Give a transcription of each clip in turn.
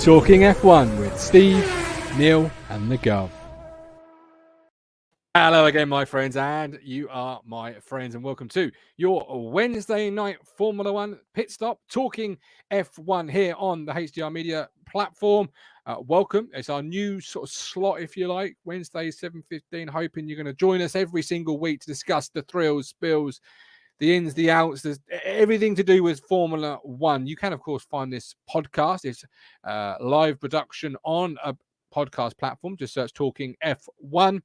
Talking F1 with Steve, Neil and the Gov. Hello again, my friends, and you are my friends, and welcome to your Wednesday night Formula One pit stop, talking F1 here on the HDR Media platform. Welcome. It's our new sort of slot, if you like, Wednesday, 7:15. Hoping you're going to join us every single week to discuss the thrills, spills, the ins, the outs, there's everything to do with Formula One. You can, of course, find this podcast. It's live production on a podcast platform. Just search Talking F1.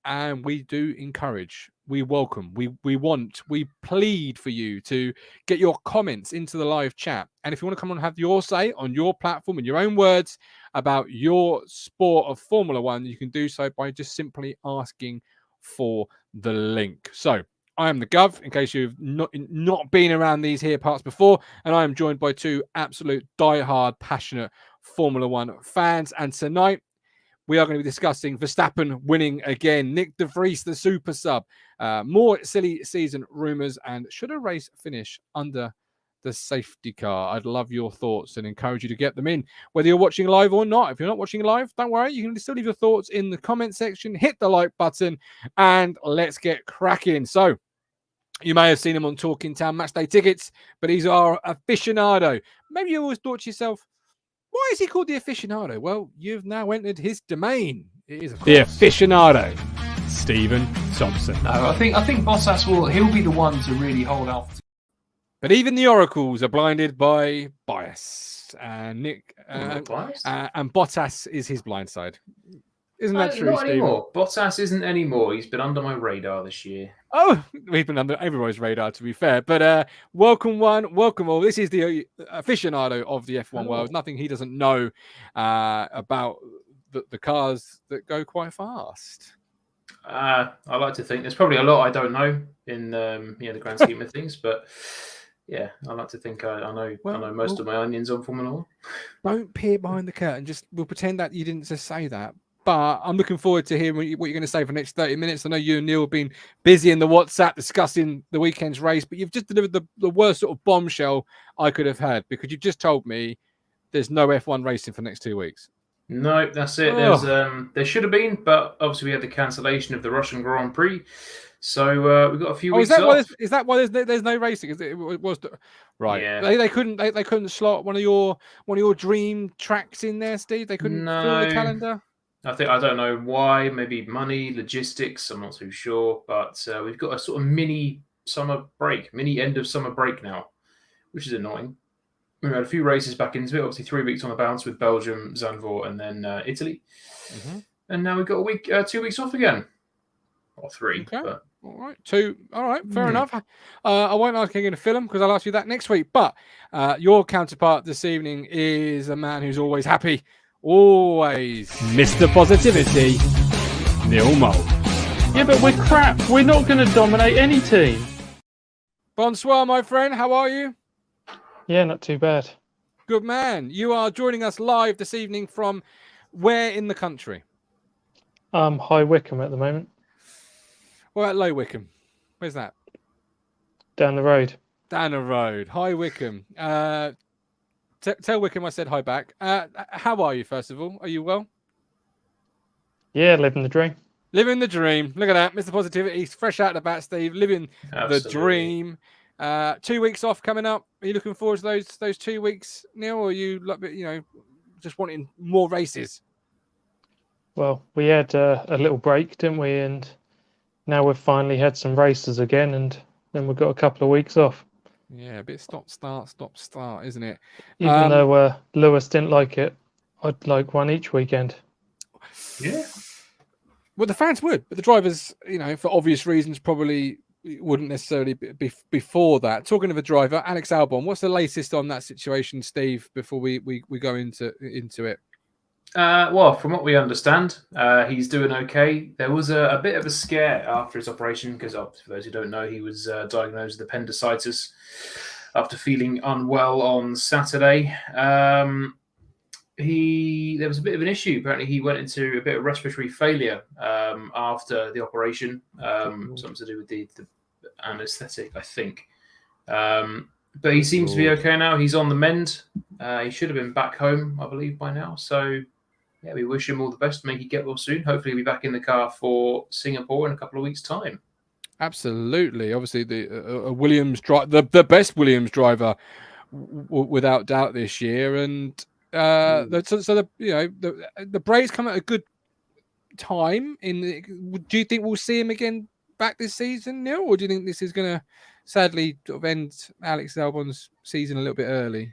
And we do encourage, we welcome, we want, we plead for you to get your comments into the live chat. And if you want to come and have your say on your platform in your own words about your sport of Formula One, you can do so by just simply asking for the link. So I am the Gov, in case you've not been around these here parts before, and I am joined by two absolute diehard, passionate Formula One fans. And tonight, we are going to be discussing Verstappen winning again, Nyck De Vries, the super sub, more silly season rumours, and should a race finish under the safety car? I'd love your thoughts and encourage you to get them in, whether you're watching live or not. If you're not watching live, don't worry. You can still leave your thoughts in the comment section. Hit the like button, and let's get cracking. So, you may have seen him on Talking Town Matchday Tickets, but he's our aficionado. Maybe you always thought to yourself, why is he called the aficionado? Well, you've now entered his domain. It is, of course, the aficionado, Stephen Thompson. No, I think Bottas he'll be the one to really hold out. But even the oracles are blinded by bias. And Bottas is his blind side. Isn't that true, not Steve? Anymore. Bottas isn't anymore. He's been under my radar this year. Oh, we've been under everybody's radar, to be fair. But welcome all. This is the aficionado of the F1 world. Nothing he doesn't know about the cars that go quite fast. I like to think there's probably a lot I don't know in the grand scheme of things, but yeah, I like to think I know most of my onions on Formula One. Don't peer behind the curtain. We'll pretend that you didn't just say that. But I'm looking forward to hearing what you're going to say for the next 30 minutes. I know you and Neil have been busy in the WhatsApp discussing the weekend's race, but you've just delivered the worst sort of bombshell I could have had, because you just told me there's no F1 racing for the next 2 weeks. No, that's it. There should have been, but obviously we had the cancellation of the Russian Grand Prix. So we've got a few weeks off. Is that why there's no racing? It was right. Yeah. They couldn't slot one of your dream tracks in there, Steve. They couldn't fill the calendar. I don't know why. Maybe money, logistics. I'm not too sure. But we've got a sort of mini end of summer break now, which is annoying. We had a few races back into it. Obviously, 3 weeks on the bounce with Belgium, Zandvoort, and then Italy. Mm-hmm. And now we've got 2 weeks off again, or 3. Okay. But... All right, 2. All right, fair enough. I won't ask you going to film because I'll ask you that next week. But your counterpart this evening is a man who's always happy. Always Mr. Positivity, Neil Mould. Yeah, but we're crap. We're not going to dominate any team. Bonsoir, my friend. How are you? Yeah, not too bad. Good man. You are joining us live this evening from where in the country? High Wycombe at the moment. What about Low Wycombe? Where's that? Down the road. Down the road. High Wycombe. Tell Wycombe I said hi back. How are you, first of all? Are you well? Yeah, living the dream. Living the dream. Look at that, Mr. Positivity. He's fresh out of the bat, Steve. Living the dream. 2 weeks off coming up. Are you looking forward to those 2 weeks, Neil? Or are you just wanting more races? Well, we had a little break, didn't we? And now we've finally had some races again, and then we've got a couple of weeks off. Yeah, a bit stop, start, isn't it? Even though Lewis didn't like it, I'd like one each weekend. Yeah. Well, the fans would, but the drivers, for obvious reasons, probably wouldn't necessarily be before that. Talking of a driver, Alex Albon, what's the latest on that situation, Steve, before we go into it? Well, from what we understand, he's doing okay. There was a bit of a scare after his operation because, for those who don't know, he was diagnosed with appendicitis after feeling unwell on Saturday. There was a bit of an issue. Apparently, he went into a bit of respiratory failure after the operation, something to do with the anaesthetic, I think. But he seems to be okay now. He's on the mend. He should have been back home, I believe, by now. So, yeah, we wish him all the best. Make he get well soon. Hopefully, he'll be back in the car for Singapore in a couple of weeks' time. Absolutely. Obviously, the Williams the best Williams driver, without doubt, this year. And the Braves come at a good time. Do you think we'll see him again back this season, Neil, or do you think this is going to sadly sort of end Alex Albon's season a little bit early?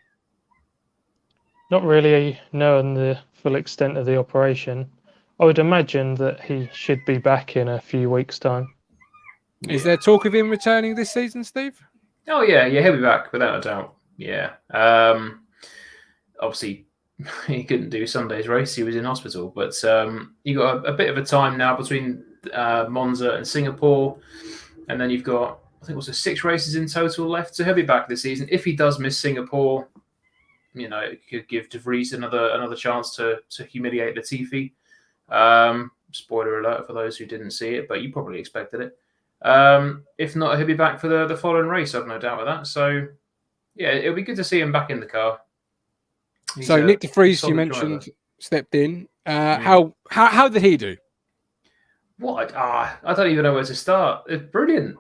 Not really knowing the full extent of the operation. I would imagine that he should be back in a few weeks' time. Is there talk of him returning this season, Steve? Oh, yeah, he'll be back without a doubt. Yeah. Obviously, he couldn't do Sunday's race. He was in hospital. But you got a bit of a time now between Monza and Singapore. And then you've got, I think it was 6 races in total left. So he'll be back this season. If he does miss Singapore, it could give De Vries another chance to humiliate Latifi. Spoiler alert for those who didn't see it, but you probably expected it. If not, he'll be back for the following race. I've no doubt with that. So, yeah, it'll be good to see him back in the car. So Nyck De Vries, you mentioned, driver. Stepped in. How did he do? What? I don't even know where to start. It's brilliant.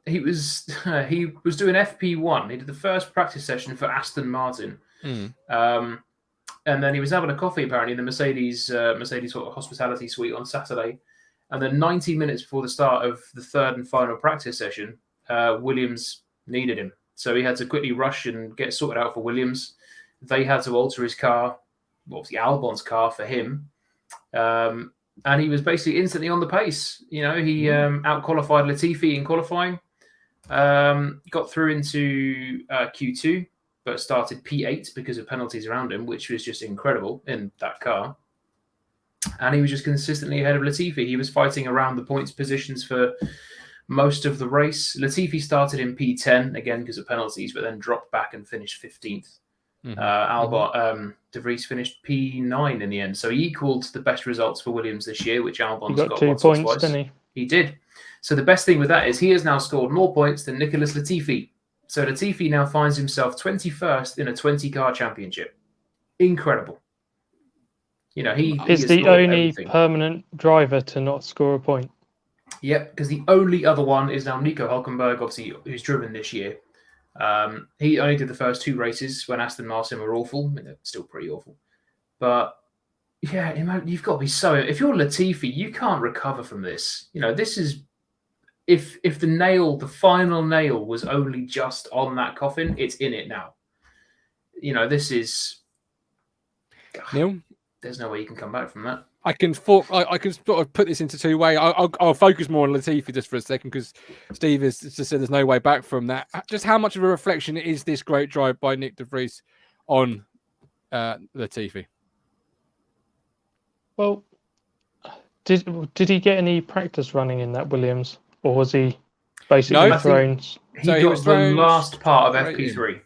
He was doing FP1. He did the first practice session for Aston Martin. And then he was having a coffee apparently in the Mercedes sort of hospitality suite on Saturday. And then 90 minutes before the start of the third and final practice session, Williams needed him. So he had to quickly rush and get sorted out for Williams. They had to alter his car, obviously Albon's car, for him. And he was basically instantly on the pace. He out-qualified Latifi in qualifying, got through into Q2, but started P8 because of penalties around him, which was just incredible in that car. And he was just consistently ahead of Latifi. He was fighting around the points positions for most of the race. Latifi started in P10, again because of penalties, but then dropped back and finished 15th. De Vries finished P9 in the end. So he equaled the best results for Williams this year, which Albon's got 2 points, didn't he? He did. So the best thing with that is he has now scored more points than Nicholas Latifi. So Latifi now finds himself 21st in a 20-car championship. Incredible. He is the only permanent driver to not score a point. Yep, because the only other one is now Nico Hülkenberg, obviously, who's driven this year. He only did the first 2 races when Aston Martin were awful. I mean, they're still pretty awful. But, yeah, you've got to be so... If you're Latifi, you can't recover from this. This is... If the final nail was only just on that coffin, it's in it now. This is... Neil? There's no way you can come back from that. I can sort of put this into 2 ways. I'll focus more on Latifi just for a second because Steve has just said there's no way back from that. Just how much of a reflection is this great drive by Nyck De Vries on Latifi? Well, did he get any practice running in that Williams, or was he basically thrown? He got the last part of FP3.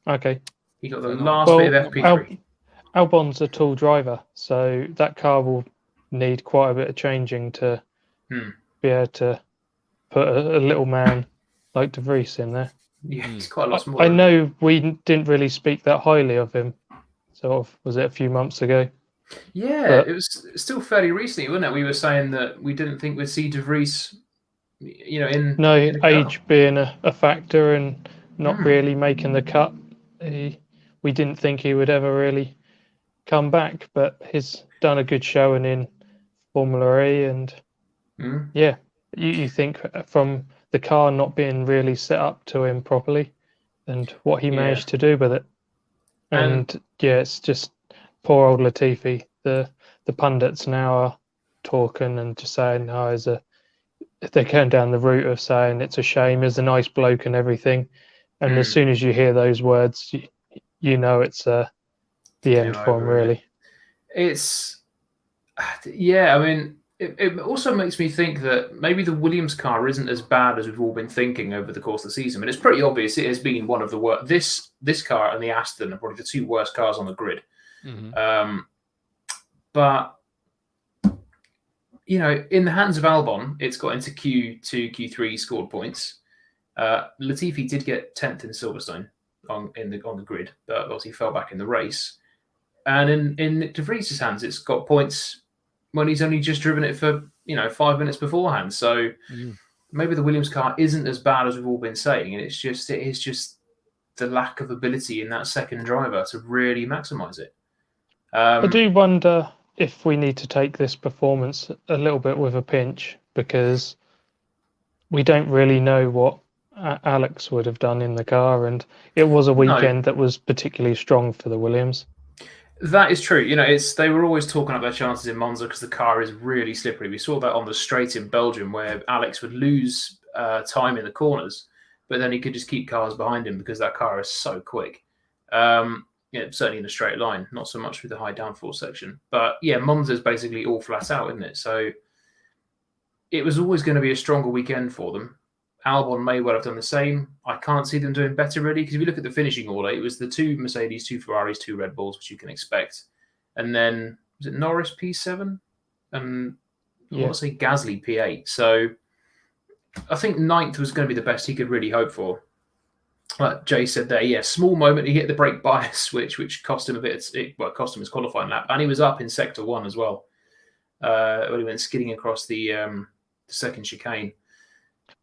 Okay. He got the last bit of FP3. Albon's a tall driver, so that car will need quite a bit of changing to be able to put a little man like De Vries in there. Yeah, he's quite a lot more. I know we didn't really speak that highly of him. Was it a few months ago? Yeah, it was still fairly recently, wasn't it? We were saying that we didn't think we'd see De Vries, in age being a factor and not really making the cut. We didn't think he would ever really come back, but he's done a good showing in Formula E, and you think from the car not being really set up to him properly and what he managed to do with it. And it's just poor old Latifi. The pundits now are talking and just saying, they're going down the route of saying it's a shame, he's a nice bloke and everything. And as soon as you hear those words, it's the end for him, really. It's, I mean, it also makes me think that maybe the Williams car isn't as bad as we've all been thinking over the course of the season. But it's pretty obvious it has been one of the worst. This car and the Aston are probably the 2 worst cars on the grid. But in the hands of Albon, it's got into Q2, Q3, scored points. Latifi did get 10th in Silverstone on the grid, but obviously fell back in the race. And in Nyck De Vries' hands, it's got points when he's only just driven it for 5 minutes beforehand. So maybe the Williams car isn't as bad as we've all been saying, and it is just the lack of ability in that second driver to really maximise it. I do wonder if we need to take this performance a little bit with a pinch, because we don't really know what Alex would have done in the car, and it was a weekend that was particularly strong for the Williams. That is true. They were always talking up their chances in Monza because the car is really slippery. We saw that on the straight in Belgium where Alex would lose time in the corners, but then he could just keep cars behind him because that car is so quick. Certainly in a straight line, not so much with the high downforce section. But yeah, Monza's basically all flat out, isn't it? So it was always going to be a stronger weekend for them. Albon may well have done the same. I can't see them doing better, really, because if you look at the finishing order, it was the 2 Mercedes, 2 Ferraris, 2 Red Bulls, which you can expect. And then, was it Norris P7? And I want to say Gasly P8. So I think 9th was going to be the best he could really hope for. Like Jay said there, small moment, he hit the brake bias switch, which cost him cost him his qualifying lap. And he was up in Sector 1 as well, when he went skidding across the second chicane.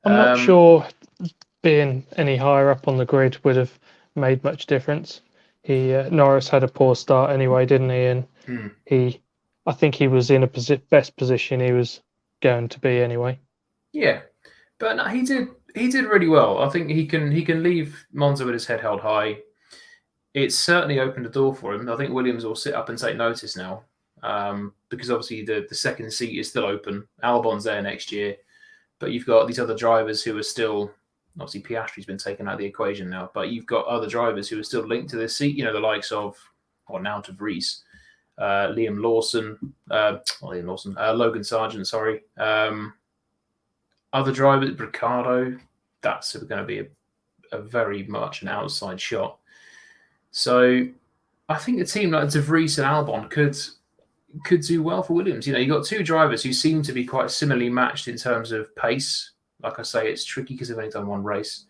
I'm not sure being any higher up on the grid would have made much difference. Norris had a poor start anyway, didn't he? And I think he was in a best position he was going to be anyway. Yeah, but no, he did really well. I think he can leave Monza with his head held high. It's certainly opened a door for him. I think Williams will sit up and take notice now, because obviously the second seat is still open. Albon's there next year. But you've got these other drivers who are still, obviously Piastri's been taken out of the equation now, but you've got other drivers who are still linked to this seat, the likes of, now De Vries, Logan Sargent, sorry. Other drivers, Ricciardo, that's going to be a very much an outside shot. So I think a team like De Vries and Albon could do well for Williams. You got 2 drivers who seem to be quite similarly matched in terms of pace. Like I say, it's tricky because they've only done one race.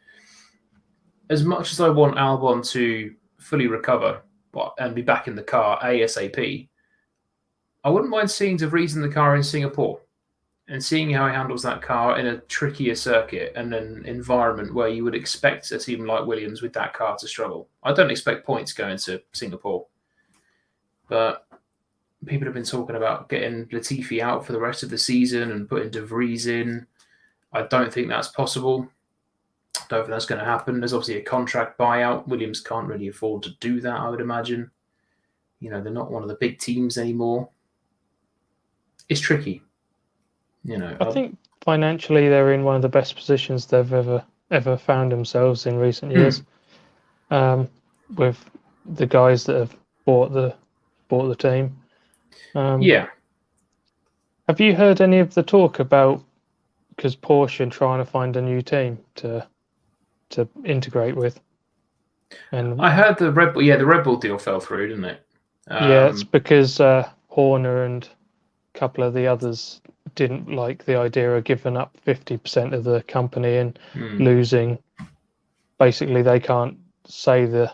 As much as I want Albon to fully recover and be back in the car ASAP, I wouldn't mind seeing De Vries in the car in Singapore and seeing how he handles that car in a trickier circuit and an environment where you would expect a team like Williams with that car to struggle. I don't expect points going to Singapore, but people have been talking about getting Latifi out for the rest of the season and putting De Vries in. I don't think that's possible. I don't think that's going to happen. There's obviously a contract buyout. Williams can't really afford to do that, I would imagine. They're not one of the big teams anymore. It's tricky. I think financially they're in one of the best positions they've ever found themselves in recent years. With the guys that have bought the team. Have you heard any of the talk about, because Porsche are trying to find a new team to integrate with? And I heard the Red Bull. Yeah, the Red Bull deal fell through, didn't it? It's because Horner and a couple of the others didn't like the idea of giving up 50% of the company and losing. Basically, they can't say the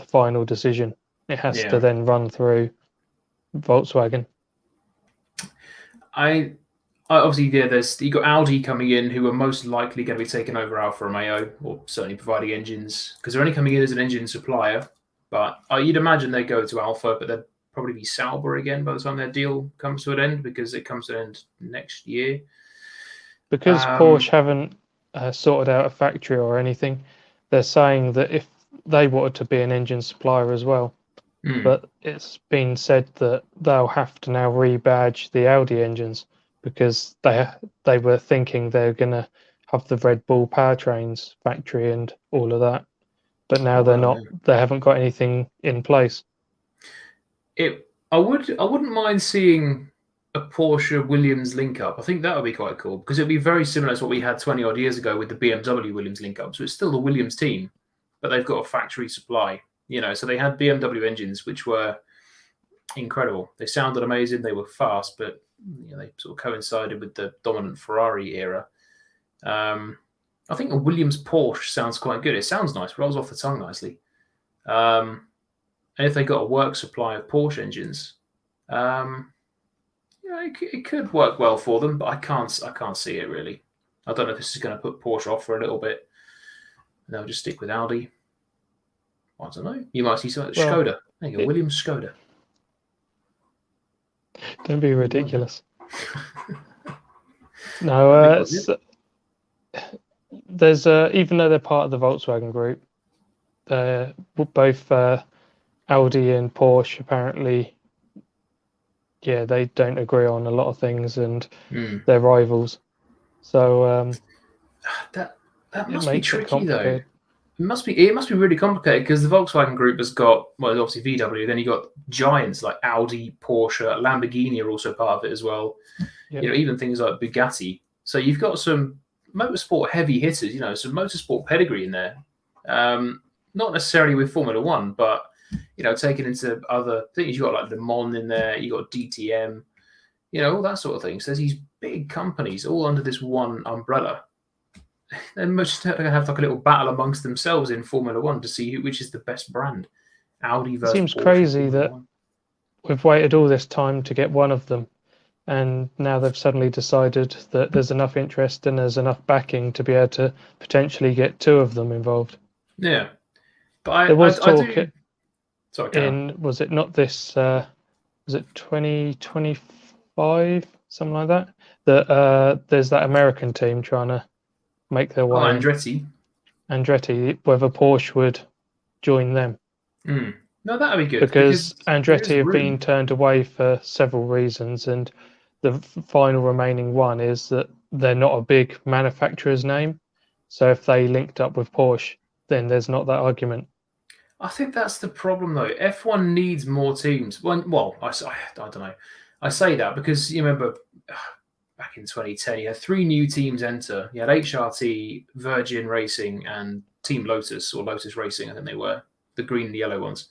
final decision. It has to then run through Volkswagen. I obviously, you got Audi coming in, who are most likely going to be taking over Alfa Romeo, or certainly providing engines, because they're only coming in as an engine supplier. But you'd imagine they go to Alfa, but they'd probably be Sauber again by the time their deal comes to an end, because it comes to an end next year. Because Porsche haven't sorted out a factory or anything, they're saying that if they wanted to be an engine supplier as well, but it's been said that they'll have to now rebadge the Audi engines, because they were thinking they're going to have the Red Bull powertrains factory and all of that, but now they're not. They haven't got anything in place. I wouldn't mind seeing a Porsche Williams link up. I think that would be quite cool, because it'd be very similar to what we had 20 odd years ago with the BMW Williams link up. So it's still the Williams team, but they've got a factory supply. So they had BMW engines, which were incredible. They sounded amazing. They were fast, but they sort of coincided with the dominant Ferrari era. I think a Williams Porsche sounds quite good. It sounds nice, rolls off the tongue nicely. And if they got a work supply of Porsche engines, it could work well for them. But I can't see it really. I don't know if this is going to put Porsche off for a little bit. And they'll just stick with Audi. I don't know. You might see something. Skoda. There you go, Williams Skoda. Don't be ridiculous. No, there's even though they're part of the Volkswagen group, they're both Audi and Porsche apparently. Yeah, they don't agree on a lot of things, and they're rivals. So that must be tricky though. It must be really complicated because the Volkswagen group has got, well, obviously VW. Then you got giants like Audi, Porsche, Lamborghini are also part of it as well. Yep. Even things like Bugatti. So you've got some motorsport heavy hitters. Some motorsport pedigree in there. Not necessarily with Formula One, but taken into other things. You got like Le Mans in there. You got DTM. All that sort of thing. So there's these big companies all under this one umbrella. They're just going to have like a little battle amongst themselves in Formula One to see which is the best brand. Audi versus Seems Porsche, crazy that we've waited all this time to get one of them, and now they've suddenly decided that there's enough interest and there's enough backing to be able to potentially get two of them involved. Yeah, but there was talk was it not this? Was it 2025, something like that? That there's that American team trying to make their way. Andretti, whether Porsche would join them. No, that would be good. Because Andretti have been turned away for several reasons, and the final remaining one is that they're not a big manufacturer's name. So if they linked up with Porsche, then there's not that argument. I think that's the problem, though. F1 needs more teams. Well, I don't know. I say that because you remember back in 2010, you had 3 new teams enter. You had HRT, Virgin Racing, and Team Lotus, or Lotus Racing, I think they were, the green and yellow ones.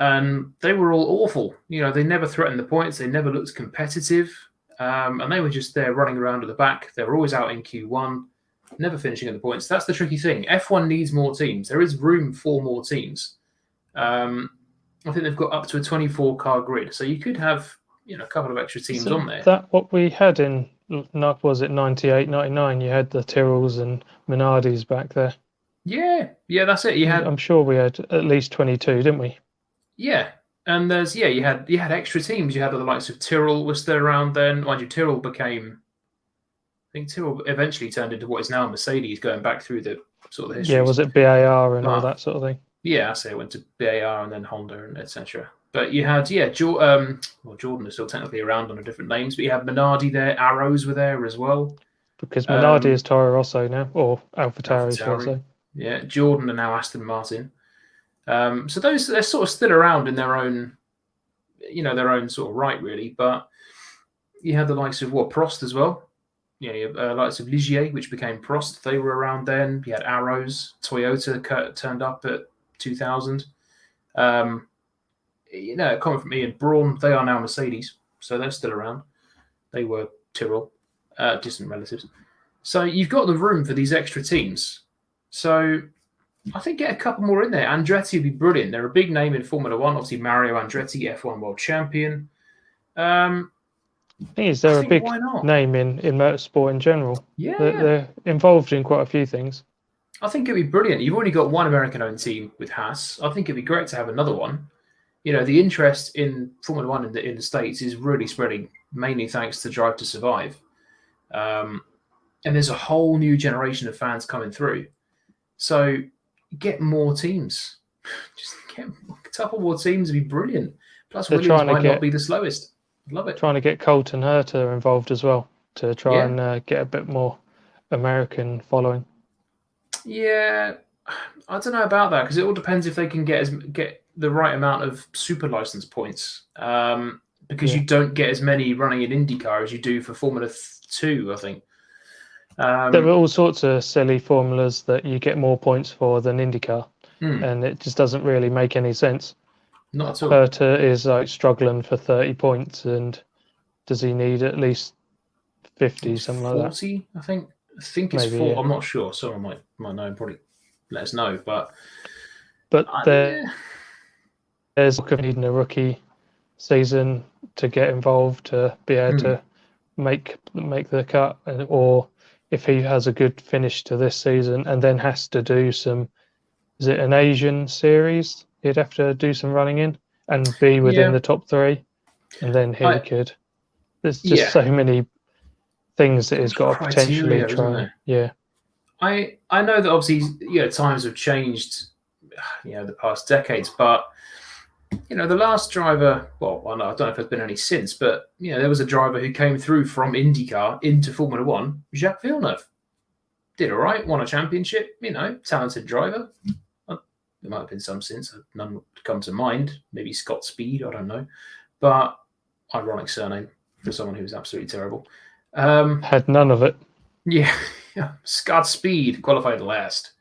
And they were all awful. They never threatened the points. They never looked competitive. And they were just there running around at the back. They were always out in Q1, never finishing at the points. That's the tricky thing. F1 needs more teams. There is room for more teams. I think they've got up to a 24-car grid. So you could have a couple of extra teams on there. That what we had in, was it 98, 99? You had the Tyrrells and Minardis back there. Yeah, that's it. I'm sure we had at least 22, didn't we? Yeah, and you had extra teams. You had the likes of Tyrrell was still around then. Mind you, Tyrrell eventually turned into what is now Mercedes, going back through the sort of history. Yeah, was it BAR and all that sort of thing? Yeah, I say it went to BAR and then Honda and etc. But you had Jordan is still technically around under different names, but you had Minardi there, Arrows were there as well. Because Minardi is Toro Rosso now, or AlphaTauri, should I say? Yeah, Jordan and now Aston Martin. So they're sort of still around in their own sort of right, really. But you had the likes of Prost as well. You had likes of Ligier, which became Prost. They were around then. You had Arrows. Toyota turned up at 2000. Comment from Ian Braun. They are now Mercedes, so they're still around. They were Tyrrell, distant relatives. So you've got the room for these extra teams. So I think get a couple more in there. Andretti would be brilliant. They're a big name in Formula One. Obviously, Mario Andretti, F1 World Champion. Thing is, they're a big name in motorsport in general. Yeah, they're involved in quite a few things. I think it'd be brilliant. You've already got one American-owned team with Haas. I think it'd be great to have another one. The interest in Formula One in the States is really spreading, mainly thanks to Drive to Survive. And there's a whole new generation of fans coming through. So get more teams. Just get a couple more teams would be brilliant. Plus, Williams might not be the slowest. Love it. Trying to get Colton Herta involved as well to try and get a bit more American following. Yeah, I don't know about that because it all depends if they can get the right amount of super license points. Because you don't get as many running in IndyCar as you do for Formula 2, I think. There were all sorts of silly formulas that you get more points for than IndyCar, and it just doesn't really make any sense. Not at all. Herta is struggling for 30 points, and does he need at least 50, something like that? 40, I think. I think it's Maybe, 4. yeah. I'm not sure. Someone might know and probably let us know. But there's needing a rookie season to get involved, to be able to make the cut, or if he has a good finish to this season and then has to do some, is it an Asian series? He'd have to do some running in and be within the top 3, and then he could. There's just so many things that he's got to potentially try. Yeah. I know that obviously times have changed, the past decades, but the last driver, well, I don't know if there's been any since, but there was a driver who came through from IndyCar into Formula One, Jacques Villeneuve. Did all right, won a championship, talented driver. There might have been some since, none would come to mind. Maybe Scott Speed, I don't know. But ironic surname for someone who was absolutely terrible. Had none of it. Yeah, Scott Speed qualified last.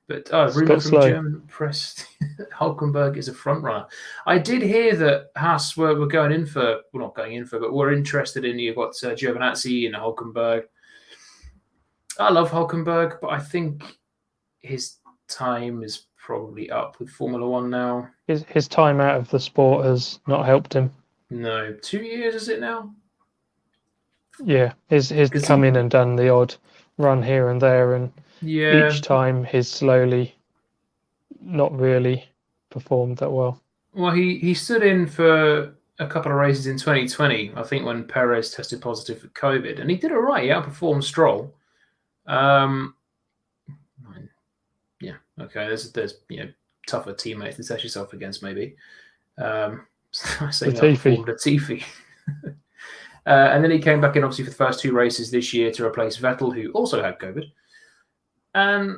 But rumor from German press, Hulkenberg is a front runner. I did hear that Haas were going in for, well, not going in for, but we're interested in, you've got Giovinazzi and Hulkenberg. I love Hulkenberg, but I think his time is probably up with Formula One now. His time out of the sport has not helped him. No, 2 years is it now? Yeah, he's come in and done the odd run here and there, and each time he's slowly not really performed that well. Well, he stood in for a couple of races in 2020, I think, when Perez tested positive for COVID, and he did all right. He outperformed Stroll. Yeah, okay. There's tougher teammates to test yourself against, maybe. I say Latifi. And then he came back in, obviously, for the first 2 races this year to replace Vettel, who also had COVID. And,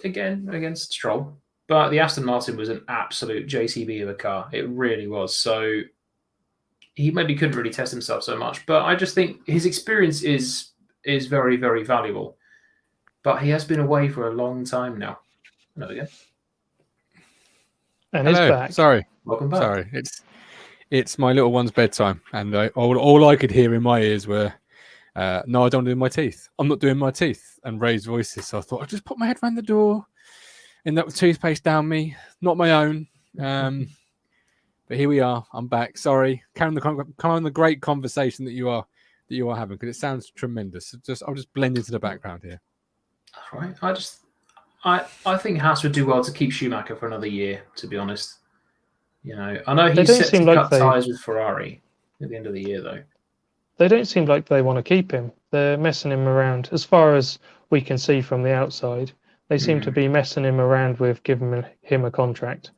again, against Stroll. But the Aston Martin was an absolute JCB of a car. It really was. So he maybe couldn't really test himself so much. But I just think his experience is very, very valuable. But he has been away for a long time now. There we go. And he's back. Sorry. Welcome back. Sorry. It's my little one's bedtime. And all I could hear in my ears were, no, I don't do my teeth. I'm not doing my teeth. And raised voices. So I thought I'd just put my head around the door and that toothpaste down me. Not my own. But here we are. I'm back. Sorry. Carry on the great conversation that you are having, because it sounds tremendous. I'll just blend into the background here. All right. I think Haas would do well to keep Schumacher for another year, to be honest. I know he's set to cut ties with Ferrari at the end of the year, though. They don't seem like they want to keep him. They're messing him around. As far as we can see from the outside, they seem to be messing him around with giving him a contract.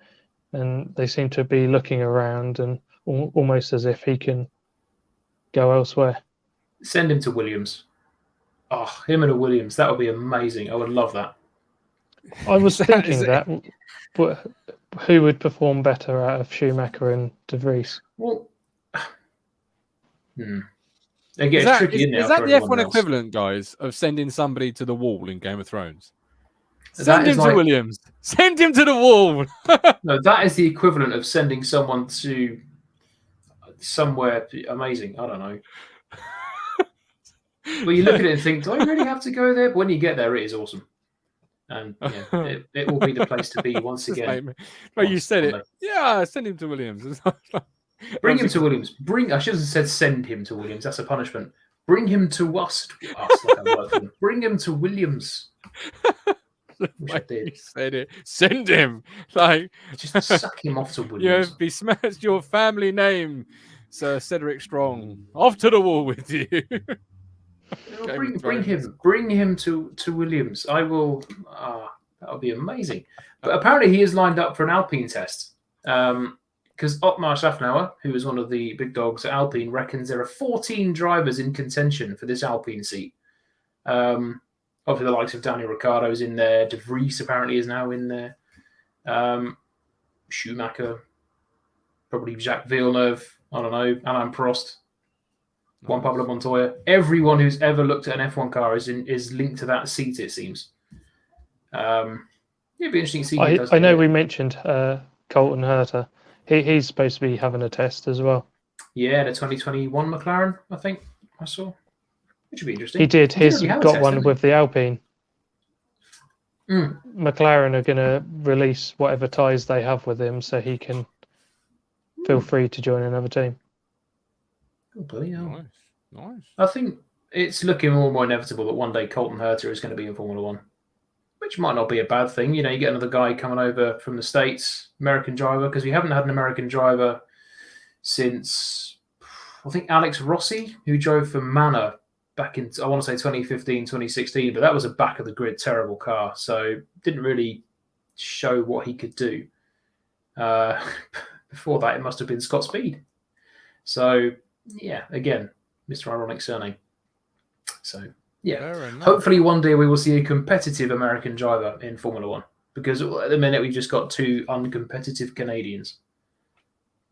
And they seem to be looking around and almost as if he can go elsewhere. Send him to Williams. Oh, him and a Williams. That would be amazing. I would love that. I was thinking that. Who would perform better out of Schumacher and De Vries? Well, Again, is that the F1 equivalent, guys, of sending somebody to the wall in Game of Thrones? Send him to Williams. Send him to the wall. No, that is the equivalent of sending someone to somewhere amazing. I don't know. Well, you look at it and think, do I really have to go there? But when you get there, it is awesome. And it will be the place to be once again. Well, you said it. Yeah, send him to Williams. Bring him to Williams. I should have said send him to Williams. That's a punishment. Bring him to us. Bring him to Williams. Wish I did. You said it. Send him. Just suck him off to Williams. Be smashed your family name, Sir Cedric Strong. Off to the wall with you. Bring him to Williams. I will. That would be amazing. But apparently he is lined up for an Alpine test. Because Otmar Schaffnauer, who is one of the big dogs at Alpine, reckons there are 14 drivers in contention for this Alpine seat. Obviously, the likes of Daniel Ricciardo is in there. De Vries apparently is now in there. Schumacher, probably Jacques Villeneuve. I don't know. Alain Prost. Juan Pablo Montoya. Everyone who's ever looked at an F1 car is linked to that seat, it seems. It'd be interesting to see. I know we mentioned Colton Herta. He's supposed to be having a test as well. Yeah, the 2021 McLaren, I think I saw. which would be interesting. He did. He didn't His really have a got test, one did with the Alpine. didn't he? With the Alpine. Mm. McLaren are going to release whatever ties they have with him, so he can feel free to join another team. Oh, bloody hell. Nice. I think it's looking more and more inevitable that one day Colton Herta is going to be in Formula One, which might not be a bad thing. You know, you get another guy coming over from the States, American driver, because we haven't had an American driver since, I think, Alex Rossi, who drove for Manor back in, I want to say 2015, 2016, but that was a back of the grid, terrible car. So didn't really show what he could do. Before that, it must have been Scott Speed. So, yeah, again, Mr. Ironic surname. So, yeah, hopefully one day we will see a competitive American driver in Formula One, because at the minute we've just got two uncompetitive Canadians.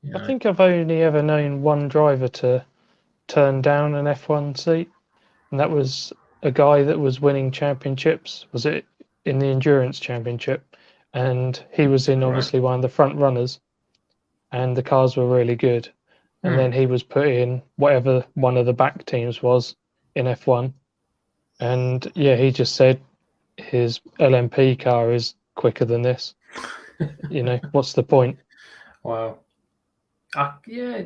You know? I think I've only ever known one driver to turn down an F1 seat, and that was a guy that was winning championships. Was it in the Endurance Championship? And he was in obviously one of the front runners, and the cars were really good. And then he was put in whatever one of the back teams was in F1. And yeah, he just said his LMP car is quicker than this. You know, what's the point? Wow. Yeah,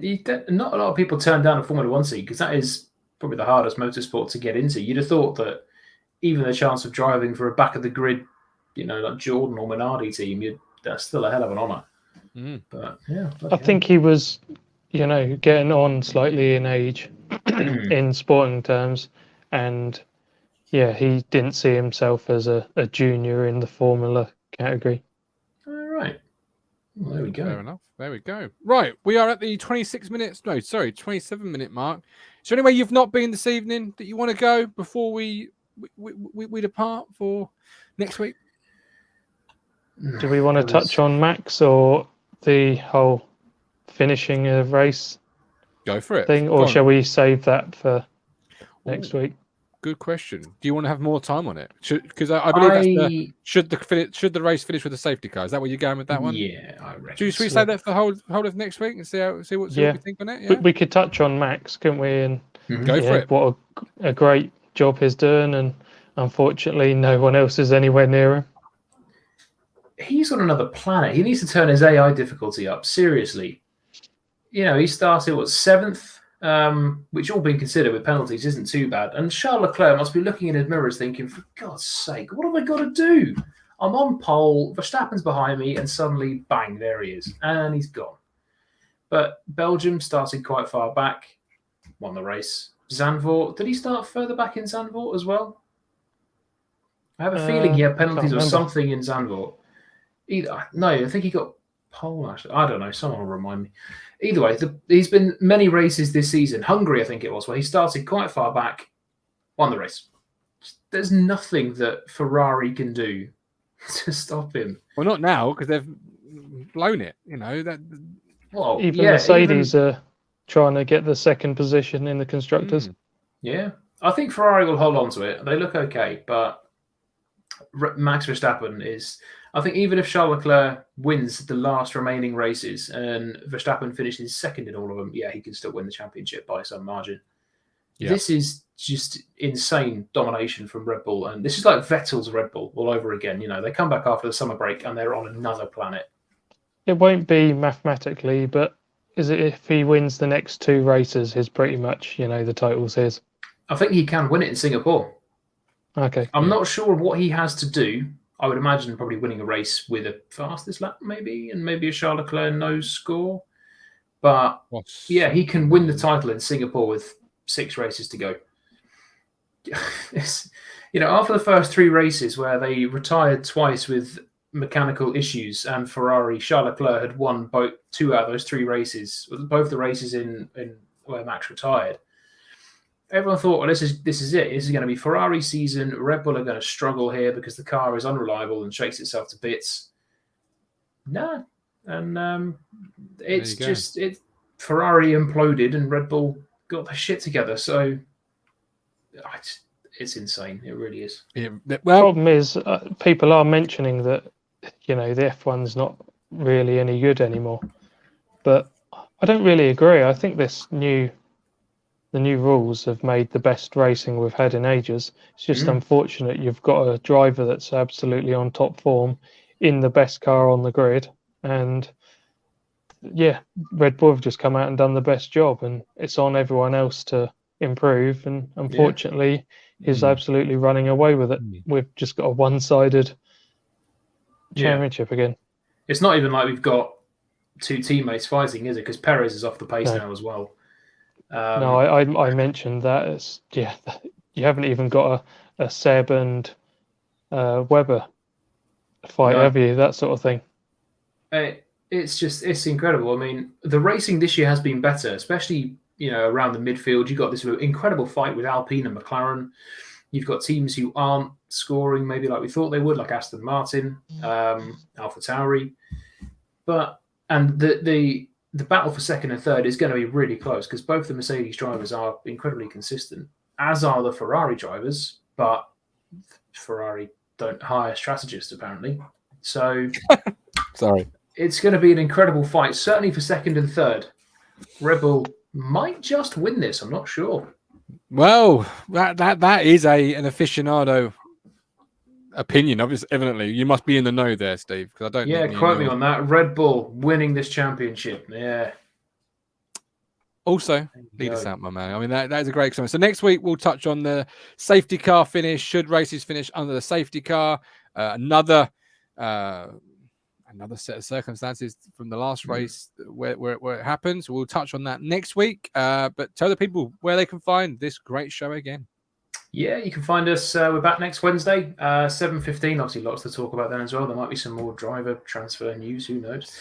not a lot of people turn down a Formula One seat, because that is probably the hardest motorsport to get into. You'd have thought that even the chance of driving for a back of the grid, you know, like Jordan or Minardi team, that's still a hell of an honour. But yeah, I think he was, you know, getting on slightly in age in sporting terms, and yeah, he didn't see himself as a junior in the Formula category. All right. Well, there we go. Fair enough. There we go. Right, we are at the 27-minute mark. Is there any way you've not been this evening that you want to go before we depart for next week? Do we want to touch on Max or the whole finishing a race? Go for it. Thing, or shall we save that for next week? Good question. Do you want to have more time on it? Because I believe should the race finish with a safety car? Is that where you're going with that one? Yeah, I reckon. Should we say that for the whole of next week and see what we think on it? Yeah? We could touch on Max, couldn't we? And go for it. What a great job he's doing, and unfortunately, no one else is anywhere near him. He's on another planet. He needs to turn his AI difficulty up. Seriously. You know, he started, 7th? Which, all being considered with penalties, isn't too bad. And Charles Leclerc must be looking in his mirrors thinking, for God's sake, what have I got to do? I'm on pole, Verstappen's behind me, and suddenly, bang, there he is. And he's gone. But Belgium started quite far back, won the race. Zandvoort, did he start further back in Zandvoort as well? I have a feeling he had penalties or something in Zandvoort. No, I think he got pole, actually. I don't know, someone will remind me. Either way, he's been many races this season. Hungary, I think it was, where he started quite far back, won the race. There's nothing that Ferrari can do to stop him. Well, not now, because they've blown it. You know that. Well, even Mercedes are trying to get the second position in the constructors. Yeah, I think Ferrari will hold on to it. They look okay, but Max Verstappen is. I think even if Charles Leclerc wins the last remaining races and Verstappen finishes second in all of them, he can still win the championship by some margin. Yeah. This is just insane domination from Red Bull. And this is like Vettel's Red Bull all over again. You know, they come back after the summer break and they're on another planet. It won't be mathematically, but if he wins the next 2 races, is pretty much, the title's his. I think he can win it in Singapore. Okay. I'm not sure what he has to do. I would imagine probably winning a race with a fastest lap, maybe, and maybe a Charles Leclerc no score. But he can win the title in Singapore with 6 races to go. After the first 3 races where they retired twice with mechanical issues, and Charles Leclerc had won 2 out of those 3 races, both the races in where Max retired. Everyone thought, well, this is it. This is going to be Ferrari season. Red Bull are going to struggle here because the car is unreliable and shakes itself to bits. No, and it's just Ferrari imploded and Red Bull got their shit together. So it's insane. It really is. Yeah, the problem is people are mentioning that the F1's not really any good anymore, but I don't really agree. I think this new the new rules have made the best racing we've had in ages. It's just unfortunate you've got a driver that's absolutely on top form in the best car on the grid, and yeah, Red Bull have just come out and done the best job, and it's on everyone else to improve. And unfortunately, he's absolutely running away with it. We've just got a one-sided championship again. It's not even like we've got two teammates fighting, is it? Because Perez is off the pace now as well. No, I mentioned that. It's, you haven't even got a Seb and Webber fight, have you? That sort of thing. It's incredible. I mean, the racing this year has been better, especially around the midfield. You've got this incredible fight with Alpine and McLaren. You've got teams who aren't scoring maybe like we thought they would, like Aston Martin, AlphaTauri. And the battle for second and third is going to be really close because both the Mercedes drivers are incredibly consistent, as are the Ferrari drivers, but Ferrari don't hire strategists apparently. So sorry. It's going to be an incredible fight, certainly for second and third. Red Bull might just win this. I'm not sure. Well, that is an aficionado opinion. Obviously, evidently, you must be in the know there, Steve. Because I don't. Yeah, quote me on that. Red Bull winning this championship. Yeah. Also, lead us out, my man. I mean, that is a great experience. So next week we'll touch on the safety car finish. Should races finish under the safety car? Another set of circumstances from the last race where it happens. We'll touch on that next week. But tell the people where they can find this great show again. Yeah, you can find us. We're back next Wednesday, 7:15. Obviously, lots to talk about then as well. There might be some more driver transfer news. Who knows?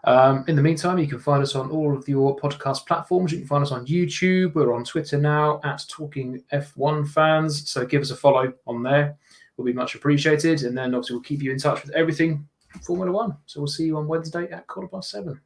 Yeah. In the meantime, you can find us on all of your podcast platforms. You can find us on YouTube. We're on Twitter now at Talking F1 Fans. So give us a follow on there. Will be much appreciated. And then obviously we'll keep you in touch with everything Formula One. So we'll see you on Wednesday at 7:15.